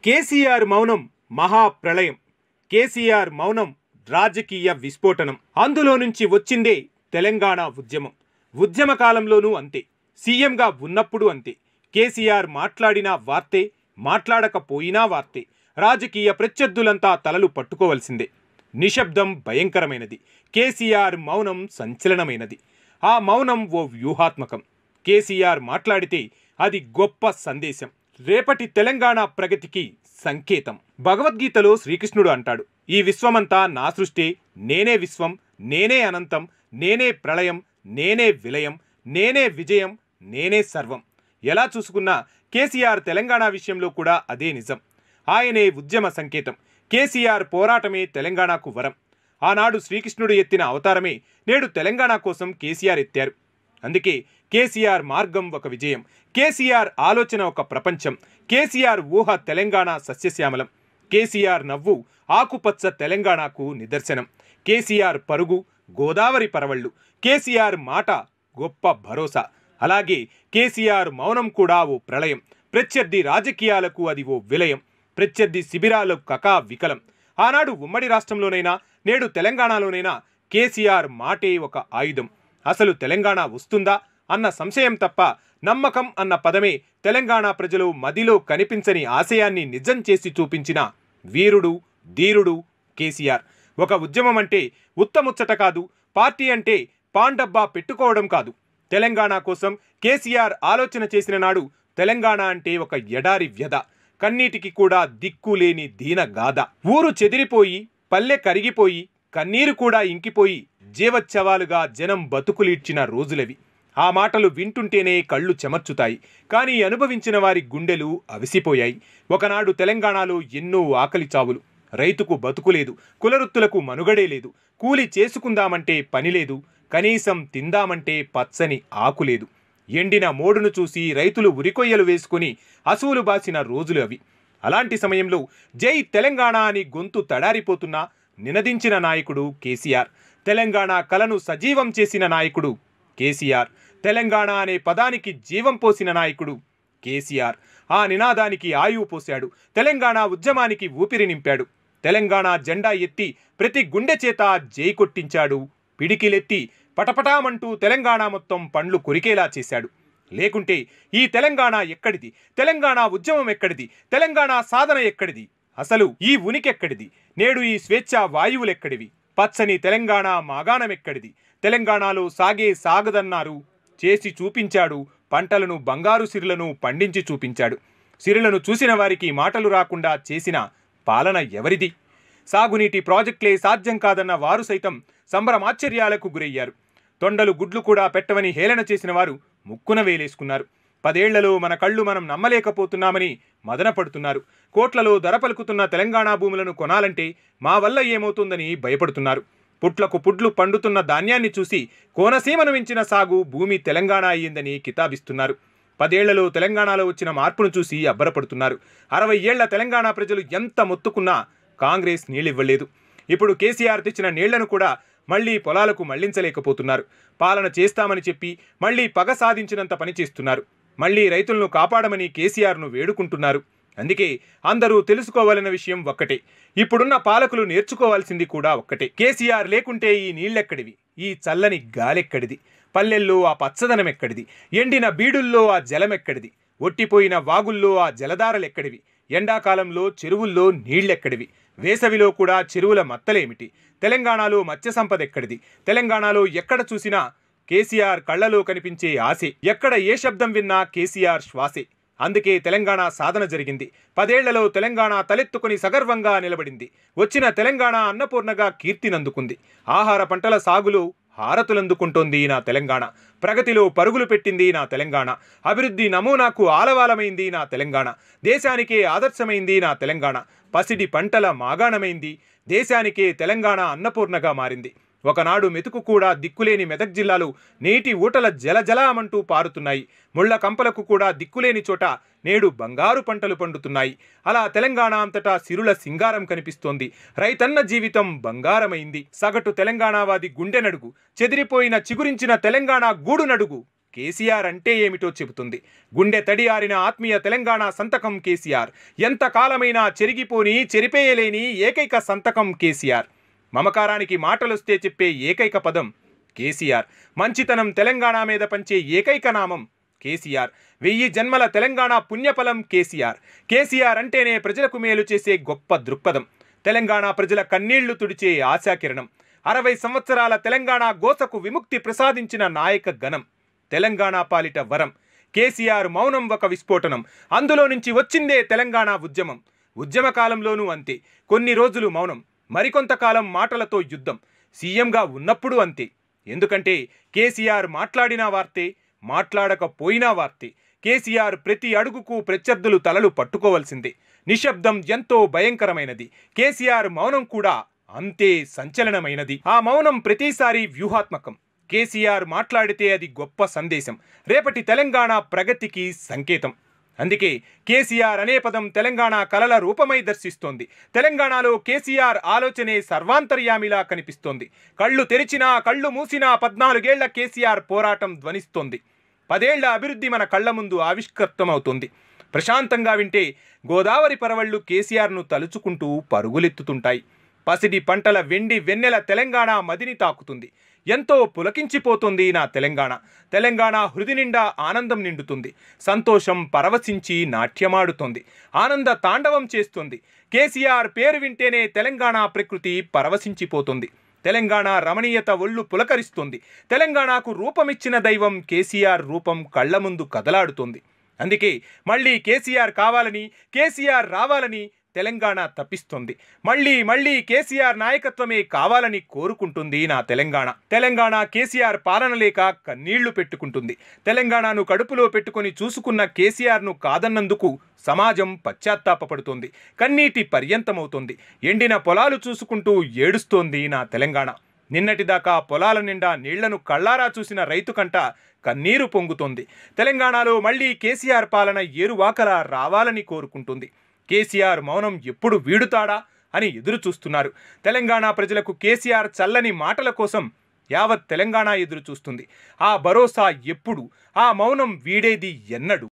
కేసీఆర్ మౌనం మహాప్రళయం. కేసీఆర్ మౌనం రాజకీయ విస్ఫోటనం. అందులో నుంచి వచ్చిందే తెలంగాణ ఉద్యమం. ఉద్యమ కాలంలోనూ అంతే, సీఎంగా ఉన్నప్పుడు అంతే. కేసీఆర్ మాట్లాడినా వార్తే, మాట్లాడకపోయినా వార్తే. రాజకీయ ప్రత్యర్థులంతా తలలు పట్టుకోవలసిందే. నిశ్శబ్దం భయంకరమైనది. కేసీఆర్ మౌనం సంచలనమైనది. ఆ మౌనం ఓ వ్యూహాత్మకం. కేసీఆర్ మాట్లాడితే అది గొప్ప సందేశం, రేపటి తెలంగాణ ప్రగతికి సంకేతం. భగవద్గీతలో శ్రీకృష్ణుడు అంటాడు, ఈ విశ్వమంతా నా సృష్టి, నేనే విశ్వం, నేనే అనంతం, నేనే ప్రళయం, నేనే విలయం, నేనే విజయం, నేనే సర్వం. ఎలా చూసుకున్నా కేసీఆర్ తెలంగాణ విషయంలో కూడా అదే నిజం. ఆయనే ఉద్యమ సంకేతం. కేసీఆర్ పోరాటమే తెలంగాణకు వరం. ఆనాడు శ్రీకృష్ణుడు ఎత్తిన అవతారమే నేడు తెలంగాణ కోసం కేసీఆర్ ఎత్తారు. అందుకే కేసీఆర్ మార్గం ఒక విజయం, కేసీఆర్ ఆలోచన ఒక ప్రపంచం, కేసీఆర్ ఊహ తెలంగాణ సస్యశ్యామలం, కేసీఆర్ నవ్వు ఆకుపచ్చ తెలంగాణకు నిదర్శనం, కేసీఆర్ పరుగు గోదావరి పరవళ్ళు, కేసీఆర్ మాట గొప్ప భరోసా. అలాగే కేసీఆర్ మౌనం కూడా ఓ ప్రళయం. ప్రత్యర్థి రాజకీయాలకు అది ఓ విలయం, ప్రత్యర్థి శిబిరాలకు కకా వికలం. ఆనాడు ఉమ్మడి రాష్ట్రంలోనైనా నేడు తెలంగాణలోనైనా కేసీఆర్ మాటే ఒక ఆయుధం. అసలు తెలంగాణ వస్తుందా అన్న సంశయం తప్ప నమ్మకం అన్న పదమే తెలంగాణ ప్రజలు మదిలో కనిపించని ఆశయాన్ని నిజం చేసి చూపించిన వీరుడు ధీరుడు కేసీఆర్. ఒక ఉద్యమం అంటే ఉత్తముచ్చట కాదు, పార్టీ అంటే పాండబ్బా పెట్టుకోవడం కాదు. తెలంగాణ కోసం కేసీఆర్ ఆలోచన చేసిన నాడు తెలంగాణ అంటే ఒక ఎడారి వ్యధ, కన్నీటికి కూడా దిక్కులేని దీన గాథ. ఊరు చెదిరిపోయి, పల్లె కరిగిపోయి, కన్నీరు కూడా ఇంకిపోయి జీవచ్చవాలుగా జనం బతుకులీడ్చిన రోజులవి. ఆ మాటలు వింటుంటేనే కళ్ళు చెమర్చుతాయి. కానీ అనుభవించిన వారి గుండెలు అవిసిపోయాయి. ఒకనాడు తెలంగాణలో ఎన్నో ఆకలి చావులు, రైతుకు బతుకులేదు, కులవృత్తులకు మనుగడే లేదు, కూలి చేసుకుందామంటే పని లేదు, కనీసం తిందామంటే పచ్చని ఆకులేదు. ఎండిన మోడును చూసి రైతులు ఉరికొయ్యలు వేసుకుని అసూలు బాసిన రోజులు అవి. అలాంటి సమయంలో జై తెలంగాణ అని గొంతు తడారిపోతున్నా నినదించిన నాయకుడు కేసీఆర్. తెలంగాణ కలను సజీవం చేసిన నాయకుడు కేసీఆర్. తెలంగాణ అనే పదానికి జీవం పోసిన నాయకుడు కేసీఆర్. ఆ నినాదానికి ఆయువు పోశాడు. తెలంగాణ ఉద్యమానికి ఊపిరి నింపాడు. తెలంగాణ జెండా ఎత్తి ప్రతి గుండె చేత జై కొట్టించాడు. పిడికిలెత్తి పటపటామంటూ తెలంగాణ మొత్తం పండ్లు కొరికేలా చేశాడు. లేకుంటే ఈ తెలంగాణ ఎక్కడిది? తెలంగాణ ఉద్యమం ఎక్కడిది? తెలంగాణ సాధన ఎక్కడిది? అసలు ఈ ఉనికెక్కడిది? నేడు ఈ స్వేచ్ఛా వాయువులెక్కడివి? పచ్చని తెలంగాణ మాగాణమెక్కడిది? తెలంగాణలో సాగే సాగదన్నారు, చేసి చూపించాడు. పంటలను బంగారు సిరులను పండించి చూపించాడు. సిరులను చూసిన వారికి మాటలు రాకుండా చేసిన పాలన ఎవరిది? సాగునీటి ప్రాజెక్టులే సాధ్యం కాదన్న వారు సైతం సంభ్రమాశ్చర్యాలకు గురయ్యారు. తొండలు గుడ్లు కూడా పెట్టవని హేళన చేసిన వారు ముక్కున వేలేసుకున్నారు. 10 ఏళ్లలో మన కళ్ళు మనం నమ్మలేకపోతున్నామని మదనపడుతున్నారు. కోట్లలో ధర పలుకుతున్న తెలంగాణ భూములను కొనాలంటే మా వల్ల ఏమవుతుందని భయపడుతున్నారు. పుట్లకు పుడ్లు పండుతున్న ధాన్యాన్ని చూసి కోనసీమను మించిన సాగు భూమి తెలంగాణ అయ్యిందని కితాబిస్తున్నారు. 10 ఏళ్లలో తెలంగాణలో వచ్చిన మార్పును చూసి అబ్బరపడుతున్నారు. 60 ఏళ్ల తెలంగాణ ప్రజలు ఎంత మొత్తుకున్నా కాంగ్రెస్ నీళ్ళివ్వలేదు. ఇప్పుడు కేసీఆర్ తెచ్చిన నీళ్లను కూడా మళ్లీ పొలాలకు మళ్లించలేకపోతున్నారు. పాలన చేస్తామని చెప్పి మళ్లీ పగ సాధించినంత పని చేస్తున్నారు. మళ్లీ రైతులను కాపాడమని కేసీఆర్ను వేడుకుంటున్నారు. అందుకే అందరూ తెలుసుకోవాలన్న విషయం ఒక్కటే, ఇప్పుడున్న పాలకులు నేర్చుకోవాల్సింది కూడా ఒక్కటే. కేసీఆర్ లేకుంటే ఈ నీళ్లెక్కడివి? ఈ చల్లని గాలెక్కడిది? పల్లెల్లో ఆ పచ్చదనం ఎక్కడిది? ఎండిన బీడుల్లో ఆ జలమెక్కడిది? ఒట్టిపోయిన వాగుల్లో ఆ జలధారలెక్కడివి? ఎండాకాలంలో చెరువుల్లో నీళ్లెక్కడివి? వేసవిలో కూడా చెరువుల మత్తలేమిటి? తెలంగాణలో మత్స్య సంపద ఎక్కడిది? తెలంగాణలో ఎక్కడ చూసినా కేసీఆర్ కళ్లలో కనిపించే ఆశే. ఎక్కడ ఏ శబ్దం విన్నా కేసీఆర్ శ్వాసే. అందుకే తెలంగాణ సాధన జరిగింది. 10 ఏళ్లలో తెలంగాణ తలెత్తుకుని సగర్వంగా నిలబడింది. వచ్చిన తెలంగాణ అన్నపూర్ణగా కీర్తినందుకుంది. ఆహార పంటల సాగులో హారతులందుకుంటోంది నా తెలంగాణ. ప్రగతిలో పరుగులు పెట్టింది నా తెలంగాణ. అభివృద్ధి నమూనాకు ఆలవాలమైంది నా తెలంగాణ. దేశానికే ఆదర్శమైంది నా తెలంగాణ. పసిడి పంటల మాగాణమైంది. దేశానికే తెలంగాణ అన్నపూర్ణగా మారింది. ఒకనాడు మెతుకు కూడా దిక్కులేని మెదక్ జిల్లాలో నీటి ఊటల జలజలామంటూ పారుతున్నాయి. ముళ్ల కంపలకు కూడా దిక్కులేని చోట నేడు బంగారు పంటలు పండుతున్నాయి. అలా తెలంగాణ అంతటా సిరుల సింగారం కనిపిస్తోంది. రైతన్న జీవితం బంగారమైంది. సగటు తెలంగాణవాది గుండె నడుగు, చెదిరిపోయిన చిగురించిన తెలంగాణ గూడు నడుగు కేసీఆర్ అంటే ఏమిటో చెబుతుంది. గుండె తడి ఆరిన ఆత్మీయ తెలంగాణ సంతకం కేసీఆర్. ఎంతకాలమైనా చెరిగిపోని చెరిపేయలేని ఏకైక సంతకం కేసీఆర్. మమకారానికి మాటలొస్తే చెప్పే ఏకైక పదం కేసీఆర్. మంచితనం తెలంగాణ మీద పంచే ఏకైక నామం కేసీఆర్. 1000 జన్మల తెలంగాణ పుణ్యఫలం కేసీఆర్. కేసీఆర్ అంటేనే ప్రజలకు మేలు చేసే గొప్ప దృక్పథం. తెలంగాణ ప్రజల కన్నీళ్లు తుడిచే ఆశాకిరణం. 60 సంవత్సరాల తెలంగాణ గోసకు విముక్తి ప్రసాదించిన నాయక గణం. తెలంగాణ పాలిట వరం. కేసీఆర్ మౌనం ఒక విస్ఫోటనం. అందులో నుంచి వచ్చిందే తెలంగాణ ఉద్యమం. ఉద్యమ కాలంలోనూ అంతే. కొన్ని రోజులు మౌనం, మరికొంతకాలం మాటలతో యుద్ధం. సీఎంగా ఉన్నప్పుడు అంతే. ఎందుకంటే కేసీఆర్ మాట్లాడినా వార్తే, మాట్లాడకపోయినా వార్తే. కేసీఆర్ ప్రతి అడుగుకు ప్రత్యర్థులు తలలు పట్టుకోవలసిందే. నిశ్శబ్దం ఎంతో భయంకరమైనది. కేసీఆర్ మౌనం కూడా అంతే సంచలనమైనది. ఆ మౌనం ప్రతిసారి వ్యూహాత్మకం. కేసీఆర్ మాట్లాడితే అది గొప్ప సందేశం, రేపటి తెలంగాణ ప్రగతికి సంకేతం. అందుకే కేసీఆర్ అనే పదం తెలంగాణ కలల రూపమై దర్శిస్తోంది. తెలంగాణలో కేసీఆర్ ఆలోచనే సర్వాంతర్యామిలా కనిపిస్తోంది. కళ్ళు తెరిచినా కళ్ళు మూసినా 14 ఏళ్ల కేసీఆర్ పోరాటం ధ్వనిస్తోంది. 10 ఏళ్ల అభివృద్ధి మన కళ్ల ముందు ఆవిష్కృతమవుతోంది. ప్రశాంతంగా వింటే గోదావరి పరవళ్లు కేసీఆర్ను తలుచుకుంటూ పరుగులెత్తుతుంటాయి. పసిడి పంటల వెండి వెన్నెల తెలంగాణ మదిని తాకుతుంది. ఎంతో పులకించిపోతుంది నా తెలంగాణ. తెలంగాణ హృది నిండా ఆనందం నిండుతుంది. సంతోషం పరవశించి నాట్యమాడుతోంది. ఆనంద తాండవం చేస్తుంది. కేసీఆర్ పేరు వింటేనే తెలంగాణ ప్రకృతి పరవశించిపోతుంది. తెలంగాణ రమణీయత ఒళ్ళు పులకరిస్తుంది. తెలంగాణకు రూపమిచ్చిన దైవం కేసీఆర్ రూపం కళ్ల ముందు కదలాడుతోంది. అందుకే మళ్ళీ కేసీఆర్ కావాలని, కేసీఆర్ రావాలని తెలంగాణ తప్పిస్తుంది. మళ్ళీ కేసీఆర్ నాయకత్వమే కావాలని కోరుకుంటుంది నా తెలంగాణ. తెలంగాణ కేసీఆర్ పాలన లేక కన్నీళ్లు పెట్టుకుంటుంది. తెలంగాణను కడుపులో పెట్టుకుని చూసుకున్న కేసీఆర్ను కాదన్నందుకు సమాజం పశ్చాత్తాపపడుతోంది. కన్నీటి పర్యంతమవుతోంది. ఎండిన పొలాలు చూసుకుంటూ ఏడుస్తోంది నా తెలంగాణ. నిన్నటిదాకా పొలాల నిండా నీళ్లను కళ్ళారా చూసిన రైతు కంట కన్నీరు పొంగుతోంది. తెలంగాణలో మళ్ళీ కేసీఆర్ పాలన ఏరువాకలా రావాలని కోరుకుంటుంది. కేసీఆర్ మౌనం ఎప్పుడు వీడుతాడా అని ఎదురు చూస్తున్నారు. తెలంగాణ ప్రజలకు కేసీఆర్ చల్లని మాటల కోసం యావత్ తెలంగాణ ఎదురు చూస్తుంది. ఆ భరోసా ఎప్పుడు, ఆ మౌనం వీడేది ఎన్నడు?